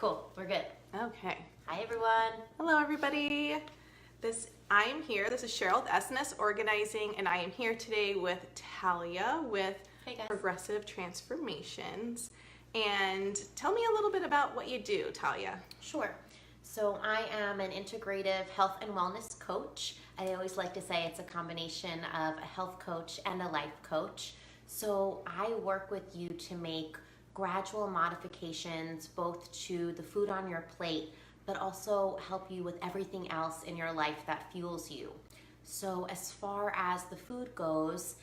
Cool, we're good. Okay. Hi everyone. Hello everybody. I am here. This is Cheryl with SNS Organizing, and I am here today with Talya with Hey guys. Progressive Trans4mations. And tell me a little bit about what you do, Talya. Sure. So I am an integrative health and wellness coach. I always like to say it's a combination of a health coach and a life coach. So I work with you to make gradual modifications both to the food on your plate, but also help you with everything else in your life that fuels you. So as far as the food goes,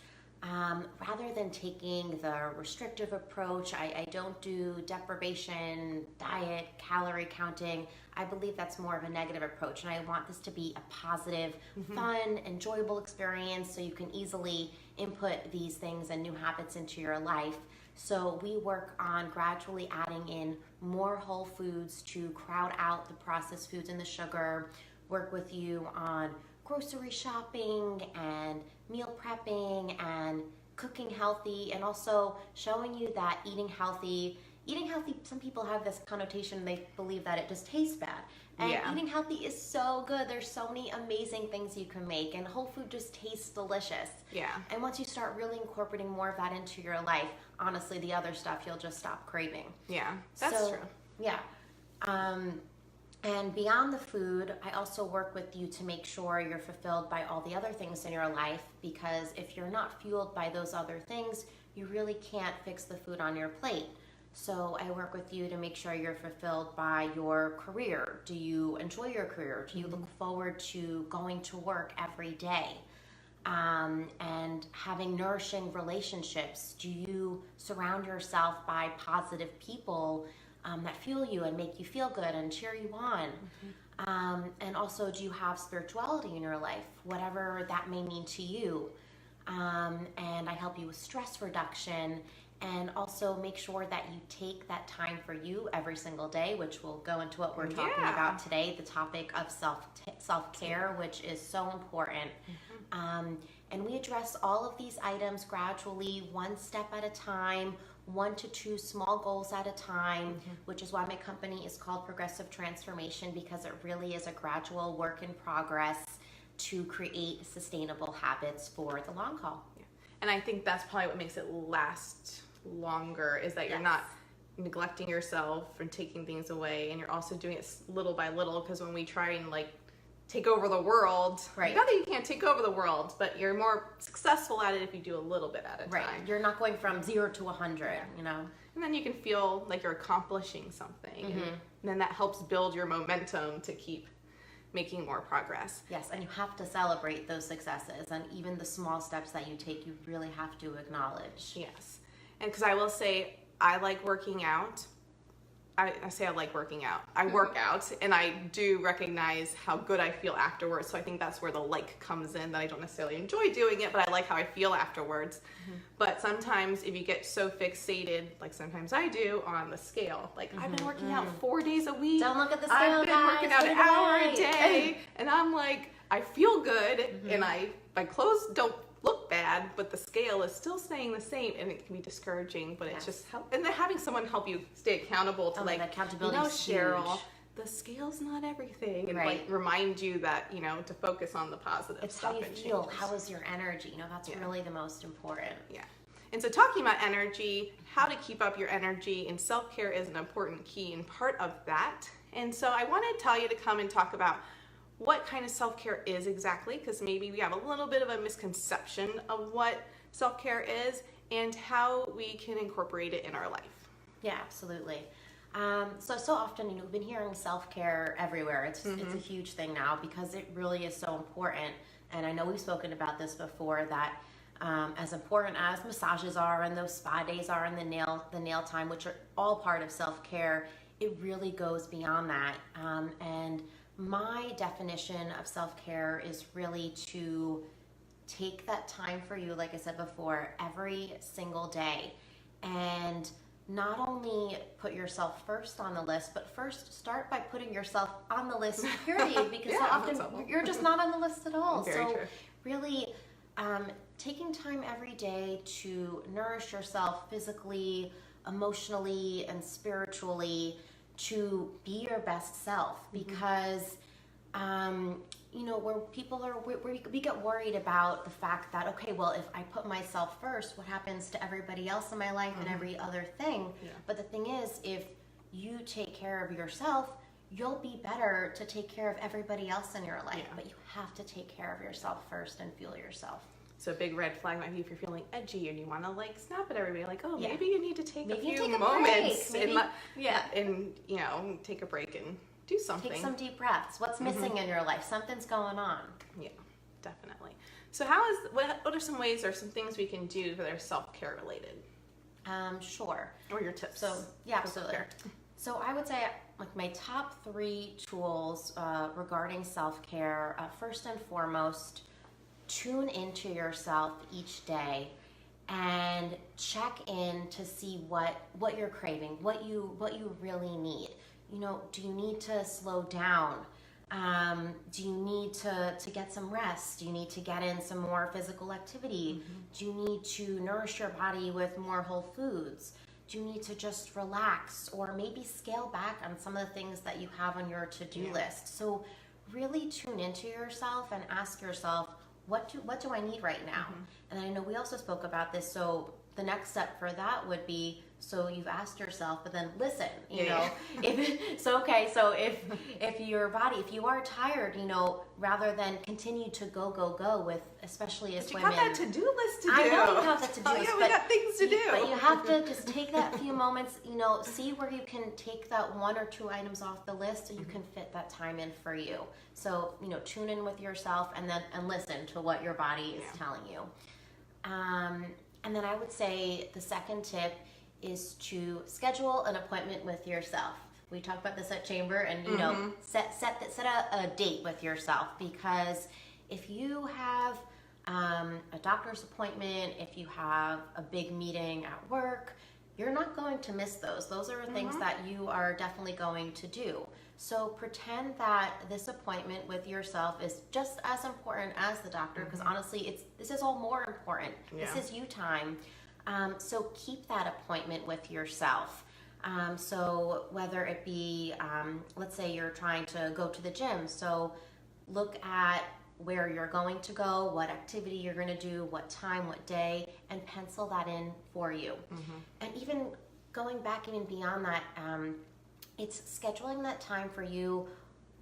rather than taking the restrictive approach, I don't do deprivation, diet, calorie counting. I believe that's more of a negative approach, and I want this to be a positive, fun, enjoyable experience so you can easily input these things and new habits into your life. So we work on gradually adding in more whole foods to crowd out the processed foods and the sugar, work with you on grocery shopping and meal prepping and cooking healthy, and also showing you that eating healthy, some people have this connotation, they believe that it just tastes bad. And eating healthy is so good. There's so many amazing things you can make, and whole food just tastes delicious. Yeah. And once you start really incorporating more of that into your life, honestly, the other stuff you'll just stop craving. Yeah, that's true. Yeah. And beyond the food, I also work with you to make sure you're fulfilled by all the other things in your life, because if you're not fueled by those other things, you really can't fix the food on your plate. So I work with you to make sure you're fulfilled by your career. Do you enjoy your career? Do you look forward to going to work every day? And having nourishing relationships? Do you surround yourself by positive people that fuel you and make you feel good and cheer you on? And also, do you have spirituality in your life, whatever that may mean to you? And I help you with stress reduction, and also make sure that you take that time for you every single day, which will go into what we're talking about today, the topic of self-care, which is so important. And we address all of these items gradually, one step at a time, 1 to 2 small goals at a time, which is why my company is called Progressive Trans4mation, because it really is a gradual work in progress to create sustainable habits for the long haul. Yeah. And I think that's probably what makes it last longer, is that you're not neglecting yourself and taking things away, and you're also doing it little by little, because when we try and take over the world, not that you can't take over the world, but you're more successful at it if you do a little bit at a time. You're not going from 0 to 100, you know. And then you can feel like you're accomplishing something, and then that helps build your momentum to keep making more progress. Yes, and you have to celebrate those successes, and even the small steps that you take, you really have to acknowledge. Yes, and because I will say, I like working out. I say I like working out. I work out, and I do recognize how good I feel afterwards. So I think that's where the comes in, that I don't necessarily enjoy doing it, but I like how I feel afterwards. But sometimes if you get so fixated, like sometimes I do, on the scale, I've been working out 4 days a week. Don't look at the scale, I've been working out an hour a day, and I'm like, I feel good, and my clothes don't look bad, but the scale is still staying the same, and it can be discouraging, but it's just and then having someone help you stay accountable to accountability, Cheryl, the scale's not everything, and remind you that to focus on the positive stuff. It's how you feel. How is your energy? That's really the most important. Yeah. And so talking about energy, how to keep up your energy, and self-care is an important key and part of that. And so I wanted Talya to come and talk about what kind of self-care is exactly, because maybe we have a little bit of a misconception of what self-care is and how we can incorporate it in our life. Yeah, absolutely. So often, we've been hearing self-care everywhere. It's a huge thing now, because it really is so important. And I know we've spoken about this before, that as important as massages are, and those spa days are, and the nail time, which are all part of self-care, it really goes beyond that. And my definition of self-care is really to take that time for you, like I said before, every single day, and not only put yourself first on the list, but first start by putting yourself on the list, period, because so often you're just not on the list at all. Very true. Really taking time every day to nourish yourself physically, emotionally, and spiritually, to be your best self, because you know, where people are, we get worried about the fact that, okay, well, if I put myself first, what happens to everybody else in my life and every other thing? Yeah. But the thing is, if you take care of yourself, you'll be better to take care of everybody else in your life. Yeah. But you have to take care of yourself first and fuel yourself. So a big red flag might be if you're feeling edgy and you want to like snap at everybody, like, oh, Yeah. maybe you need to take Maybe a you few take a moments break. and you know, take a break and do something. Take some deep breaths. What's missing in your life? Something's going on. Yeah, definitely. So what are some ways or some things we can do that are self-care related? Sure. Or your tips? So yeah, for absolutely. self-care? So I would say like my top 3 tools regarding self-care. First and foremost, tune into yourself each day and check in to see what you're craving, what you really need. You know, do you need to slow down? Do you need to get some rest? Do you need to get in some more physical activity? Do you need to nourish your body with more whole foods? Do you need to just relax or maybe scale back on some of the things that you have on your to-do list? So really tune into yourself and ask yourself, what do I need right now? And I know we also spoke about this, so the next step for that would be, so you've asked yourself, but then listen, you know, if your body, if you are tired, you know, rather than continue to go with, especially as women. You got that to-do list to do. I know you have that to-do list, yeah, we but got things to do. But you have to just take that few moments, you know, see where you can take that 1 or 2 items off the list so you can fit that time in for you. So, you know, tune in with yourself and listen to what your body is telling you. And then I would say the second tip is to schedule an appointment with yourself. We talked about this at Chamber, and you know, set a date with yourself, because if you have a doctor's appointment, if you have a big meeting at work, you're not going to miss those. Those are things that you are definitely going to do. So pretend that this appointment with yourself is just as important as the doctor, because honestly, this is all more important. Yeah. This is you time. So keep that appointment with yourself. So whether it be, let's say you're trying to go to the gym, so look at where you're going to go, what activity you're going to do, what time, what day, and pencil that in for you. And even going back even beyond that, it's scheduling that time for you,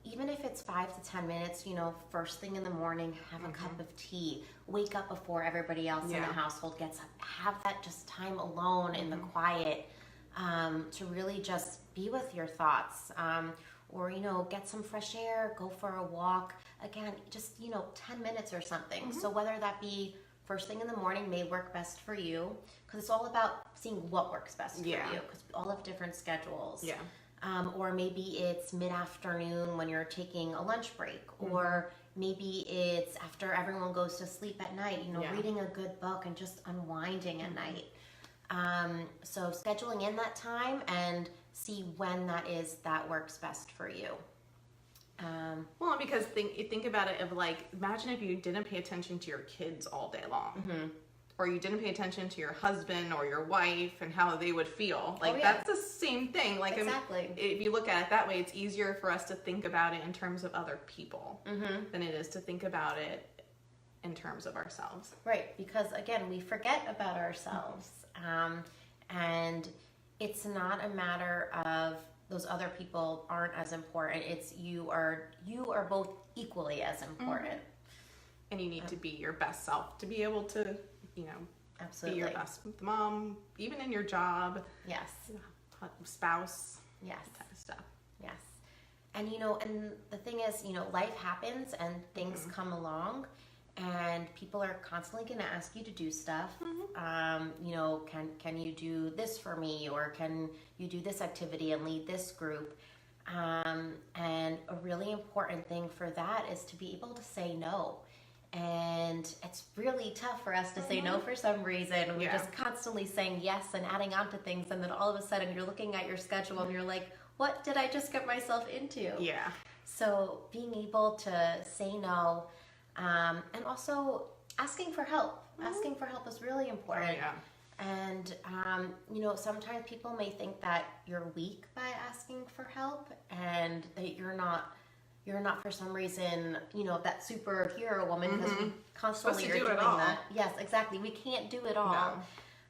even if it's 5 to 10 minutes, you know, first thing in the morning, have a cup of tea, wake up before everybody else in the household gets up, have that just time alone in the quiet, to really just be with your thoughts, or, you know, get some fresh air, go for a walk, again, just, you know, 10 minutes or something. So whether that be first thing in the morning may work best for you, because it's all about seeing what works best for you, because we all have different schedules. Or maybe it's mid-afternoon when you're taking a lunch break, or maybe it's after everyone goes to sleep at night, you know, reading a good book and just unwinding at night. So scheduling in that time and see when that works best for you. Well, because think about it of like, imagine if you didn't pay attention to your kids all day long. Or you didn't pay attention to your husband or your wife and how they would feel. Like, that's the same thing. Like, exactly. If you look at it that way, it's easier for us to think about it in terms of other people than it is to think about it in terms of ourselves. Right, because again, we forget about ourselves. And it's not a matter of those other people aren't as important. It's you are both equally as important. And you need to be your best self to be able to, you know, absolutely be your best mom, even in your job. Yes. Spouse. Yes. That type of stuff. Yes. And, you know, and the thing is, you know, life happens and things come along, and people are constantly going to ask you to do stuff. You know, can you do this for me, or can you do this activity and lead this group? And a really important thing for that is to be able to say no. And it's really tough for us to say no for some reason. We're just constantly saying yes and adding on to things, and then all of a sudden you're looking at your schedule and you're like, what did I just get myself into? Yeah. So being able to say no, and also asking for help. Asking for help is really important. And, sometimes people may think that you're weak by asking for help and that you're not for some reason, that superhero woman because we constantly are doing that. Yes, exactly. We can't do it all.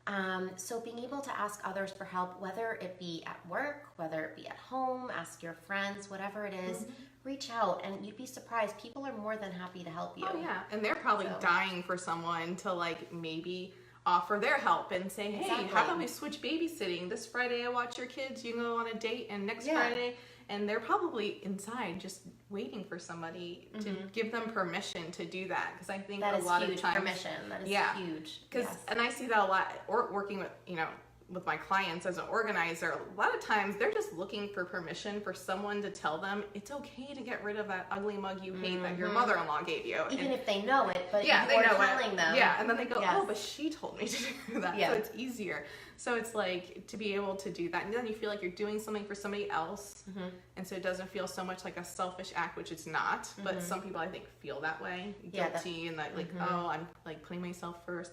No. So being able to ask others for help, whether it be at work, whether it be at home, ask your friends, whatever it is, reach out, and you'd be surprised. People are more than happy to help you. Oh yeah, and they're probably dying for someone to maybe offer their help and say, hey, how about we switch babysitting? This Friday I watch your kids, you go on a date, and next Friday, and they're probably inside just waiting for somebody to give them permission to do that. Because I think a lot of times permission. That is huge. And I see that a lot, or working with with my clients as an organizer, a lot of times they're just looking for permission for someone to tell them it's okay to get rid of that ugly mug you hate that your mother-in-law gave you. Even if they know it, but they know telling them. Yeah, and then they go, oh, but she told me to do that. So it's easier. So it's to be able to do that. And then you feel like you're doing something for somebody else. And so it doesn't feel so much like a selfish act, which it's not. But some people, I think, feel that way. Guilty and oh, I'm putting myself first.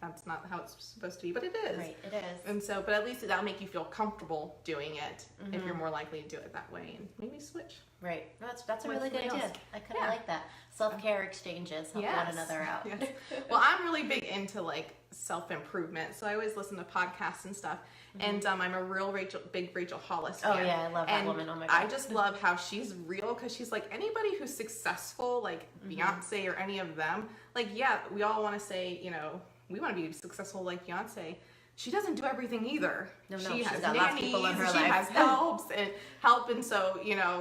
That's not how it's supposed to be, but it is. Right, it is. And so, but at least that'll make you feel comfortable doing it if you're more likely to do it that way, and maybe switch. Right. No, that's a really good idea. I kind of like that. Self-care exchanges help one another out. Yes. Well, I'm really big into self-improvement, so I always listen to podcasts and stuff. And I'm a real big Rachel Hollis fan. Oh yeah, I love that woman. Oh my God. I just love how she's real, because she's like anybody who's successful, like Beyonce or any of them. We all want to say, we want to be successful like Beyonce. She doesn't do everything either. No, she has got lots of people in her she life. has help, and so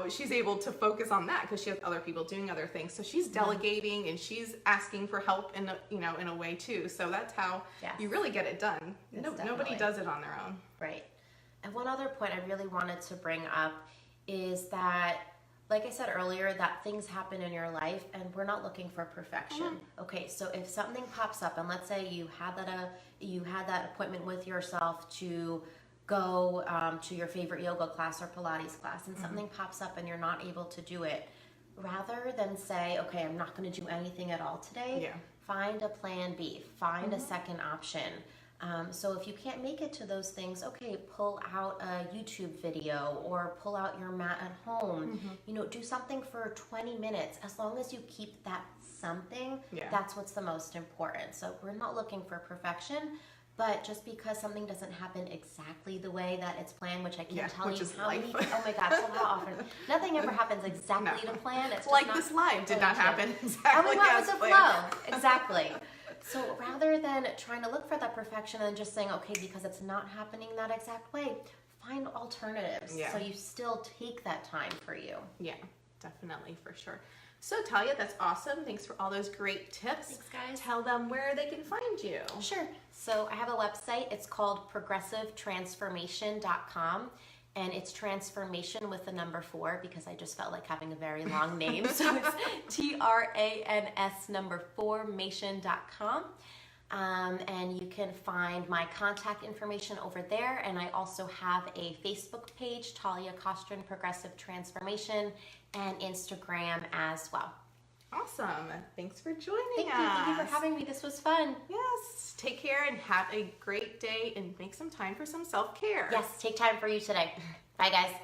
she's able to focus on that because she has other people doing other things. So she's delegating and she's asking for help in a way too. So that's how you really get it done. Nobody does it on their own. Right. And one other point I really wanted to bring up is that, like I said earlier, that things happen in your life and we're not looking for perfection. Okay, so if something pops up, and let's say you had that appointment with yourself to go to your favorite yoga class or Pilates class, and something pops up and you're not able to do it, rather than say, okay, I'm not going to do anything at all today, find a plan B, find a second option. So if you can't make it to those things, okay, pull out a YouTube video or pull out your mat at home. Do something for 20 minutes. As long as you keep that something, that's what's the most important. So we're not looking for perfection, but just because something doesn't happen exactly the way that it's planned, which I can't tell you how many. Oh my God! So how often? Nothing ever happens exactly to plan. It's like this live did not happen exactly as planned. Exactly. So rather than trying to look for that perfection and just saying, okay, because it's not happening that exact way, find alternatives. So you still take that time for you. Yeah, definitely, for sure. So Talya, that's awesome. Thanks for all those great tips. Thanks, guys. Tell them where they can find you. Sure. So I have a website. It's called progressivetransformation.com. And it's transformation with the number 4 because I just felt like having a very long name. So it's TRANS4mation.com. And you can find my contact information over there. And I also have a Facebook page, Talya and Progressive Transformation, and Instagram as well. Awesome. Thanks for joining us. Thank you for having me. This was fun. Yes. Take care and have a great day and make some time for some self-care. Yes, take time for you today. Bye, guys.